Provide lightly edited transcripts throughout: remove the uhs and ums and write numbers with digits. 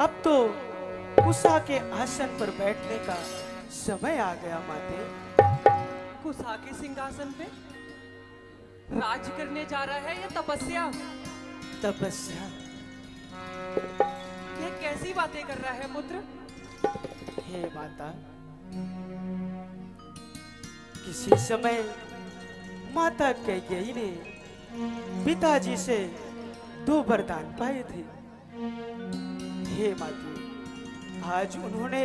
अब तो कुशा के आसन पर बैठने का समय आ गया माते। कुशा के सिंहासन पे राज करने जा रहा है या तपस्या? तपस्या। ये कैसी बातें कर रहा है पुत्र? हे माता, किसी समय माता कैकेयी ने पिताजी से 2 वरदान पाए थे। हे माता, आज उन्होंने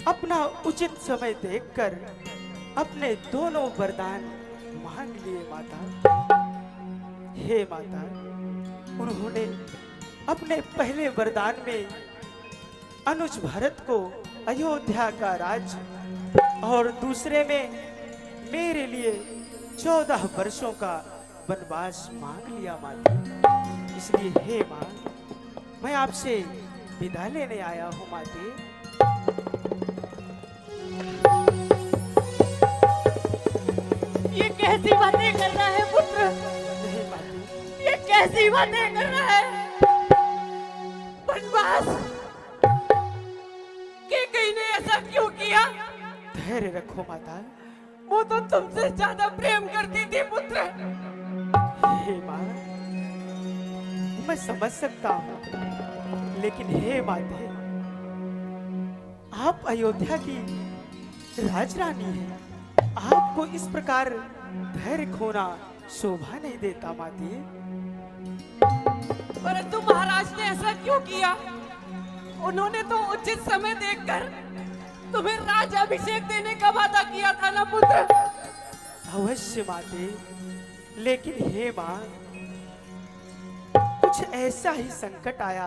अपना उचित समय देखकर अपने दोनों वरदान मांग लिए माता। हे माता, उन्होंने अपने पहले वरदान में अनुज भरत को अयोध्या का राज्य और दूसरे में मेरे लिए 14 वर्षों का वनवास मांग लिया माता। इसलिए हे माँ, मैं आपसे विदा लेने आया हूँ माते। ये कैसी बातें कर रहा है पुत्र? नहीं माते। ये कैसी बातें कर रहा है? वनवास? कैकेयी ने ऐसा क्यों किया? धैर्य रखो माता। वो तो तुमसे ज्यादा प्रेम करती थी पुत्र। हे माँ, मैं समझ सकता हूँ, लेकिन हे माते, आप अयोध्या की राजरानी हैं। आपको इस प्रकार धैर्य खोना शोभा नहीं देता माते। परंतु महाराज ने ऐसा क्यों किया? उन्होंने तो उचित समय देखकर तुम्हें राज्याभिषेक देने का वादा किया था ना पुत्र? अवश्य माते, लेकिन हे माँ, कुछ ऐसा ही संकट आया।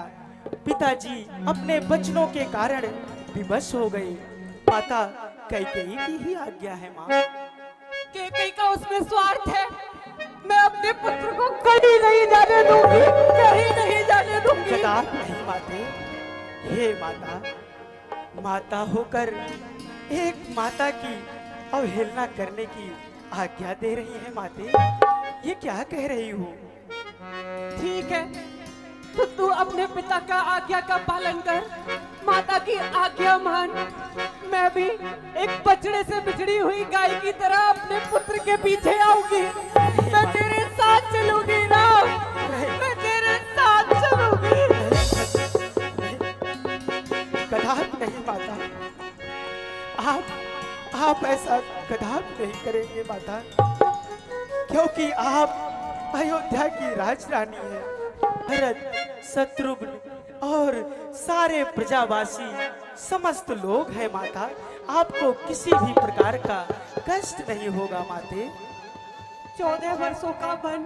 पिताजी अपने वचनों के कारण विवश हो गए। माता कैकेयी की ही आज्ञा है माँ। कैकेयी का उसमें स्वार्थ है। मैं अपने पुत्र को कहीं नहीं जाने दूंगी, कहीं नहीं जाने दूंगी। कदापि नहीं माते। हे माता, माता होकर एक माता की अवहेलना करने की आज्ञा दे रही है माते। ये क्या कह रही हो? ठीक है, तो तू अपने पिता का आज्ञा का पालन कर, माता की आज्ञा मान। मैं भी एक बछड़े से बिछड़ी हुई गाय की तरह अपने पुत्र के पीछे आऊंगी। मैं तेरे साथ चलूंगी राम, मैं तेरे साथ चलूंगी। कदापि नहीं माता। आप ऐसा कदापि नहीं करेंगे माता, क्योंकि आप अयोध्या की राजरानी है। भरत, शत्रुघ्न और सारे प्रजावासी समस्त लोग हैं माता। आपको किसी भी प्रकार का कष्ट नहीं होगा माते। 14 वर्षों का वन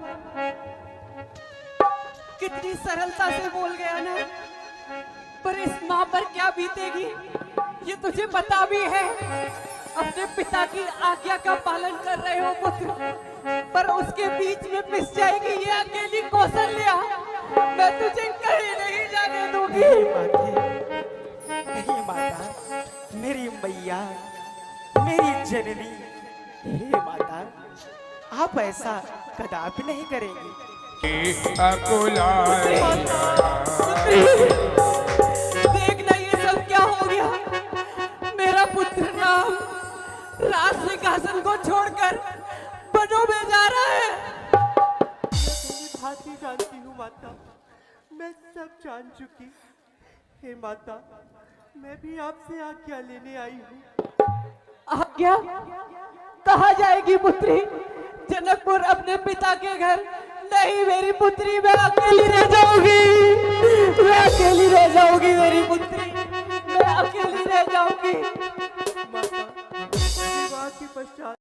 कितनी सरलता से बोल गया ना, पर इस माँ पर क्या बीतेगी ये तुझे पता भी है। अपने पिता की आज्ञा का पालन कर रहे हो पुत्र, पर उसके बीच में पिस जाएगी ये अकेली कौशल्या। मैं तुझे कहीं नहीं जाने दूंगी। नहीं माता, मेरी मैया, मेरी जननी। हे माता, आप ऐसा कदापि नहीं करेंगे। देखना ये सब क्या हो गया। मेरा पुत्र राम राज सिंहासन को छोड़कर वनों में जा रहा है। भांति जानती हूँ माता, मैं सब जान चुकी। हे माता, मैं भी आपसे आज्ञा लेने आई हूँ। आज्ञा? कहाँ जाएगी पुत्री? जनकपुर अपने पिता के घर? नहीं मेरी पुत्री, मैं अकेली रह जाऊंगी, मैं अकेली रह जाऊंगी मेरी पुत्री, मैं अकेली रह जाऊंगी। माता, विवाह के पश्चात